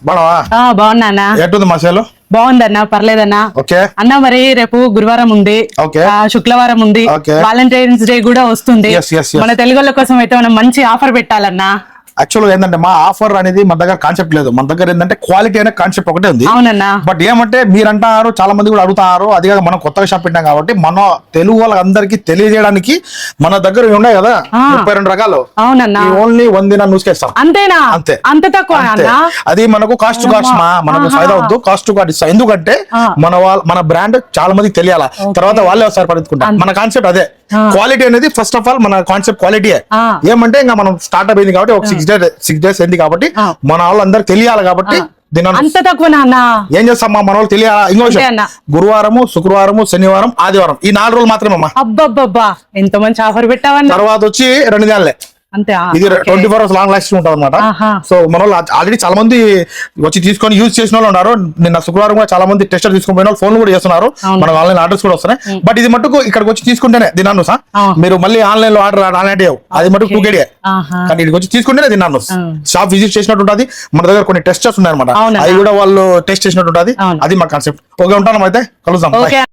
బాగున్నా ఎట్టుంది మసాలు బాగుందన్నా పర్లేదన్నా ఓకే అన్న మరి రేపు గురువారం ఉంది శుక్రవారం ఉంది వాలంటైన్స్ డే కూడా వస్తుంది మన తెలుగుల కోసం అయితే మనం మంచి ఆఫర్ పెట్టాలన్నా యాక్చువల్ ఏంటంటే మా ఆఫర్ అనేది మన దగ్గర కాన్సెప్ట్ లేదు మన దగ్గర ఏంటంటే క్వాలిటీ అనే కాన్సెప్ట్ ఒకటే ఉంది అవునన్నా బట్ ఏమంటే మీరు అంటారు చాలా మంది కూడా అడుగుతారు అదిగా మనం కొత్తగా షాప్ పెట్టాం కాబట్టి మన తెలుగు వాళ్ళందరికీ తెలియజేయడానికి మన దగ్గర ఉన్నాయి కదా 32 రకాలు అవునన్నా ఓన్లీ 1 దిన నూసుకేస్తాం అంతేనా అంతే అంత తక్కువ అది మనకు కాస్ట్ టు కాస్ట్ మనకు ఫైదా వద్దు కాస్ట్ టు కాస్ట్ ఇస్తాం ఎందుకంటే మన బ్రాండ్ చాలా మందికి తెలియాలా తర్వాత వాళ్ళే ఒకసారి పడుకుంటాం మన కాన్సెప్ట్ అదే క్వాలిటీ అనేది ఫస్ట్ ఆఫ్ ఆల్ మన కాన్సెప్ట్ క్వాలిటీ ఏమంటే ఇంకా మనం స్టార్ట్అప్ అయింది కాబట్టి ఒక 6 days అయింది కాబట్టి మన వాళ్ళందరికి తెలియాలి కాబట్టి అంత తక్కువ ఏం చేస్తాం మన వాళ్ళు తెలియాలా ఇంకో గురువారము శుక్రవారము శనివారం ఆదివారం ఈ 4 రోజులు మాత్రమే అమ్మా అబ్బబ్బబ్బా ఎంత మంచి ఆఫర్ పెట్టావన్నా తర్వాత వచ్చి 2 దినాలే అంతే ఇది 24 hours లాంగ్ లాస్టింగ్ ఉంటుంది అనమాట సో మన వాళ్ళు ఆల్రెడీ చాలా మంది వచ్చి తీసుకొని యూజ్ చేసిన వాళ్ళు ఉన్నారు నిన్న శుక్రవారం కూడా చాలా మంది టెస్టర్ తీసుకొని పోయిన ఫోన్ కూడా చేస్తున్నారు మన ఆన్లైన్ ఆర్డర్స్ కూడా వస్తున్నాయి బట్ ఇది మటుకు ఇక్కడికి వచ్చి తీసుకుంటేనే తిన్నాను సార్ మీరు మళ్ళీ ఆన్లైన్ లో ఆర్డర్ ఆన్లైన్ అది మటుకు 2KD కానీ ఇక్కడికి వచ్చి తీసుకుంటేనే తిన్నాను షాప్ విజిట్ చేసినట్టు ఉంటుంది మన దగ్గర కొన్ని టెస్టర్స్ ఉన్నాయి అనమాట అది కూడా వాళ్ళు టెస్ట్ చేసినట్టు ఉంటుంది అది మా కాన్సెప్ట్ ఓకే ఉంటాను అయితే కలుద్దాం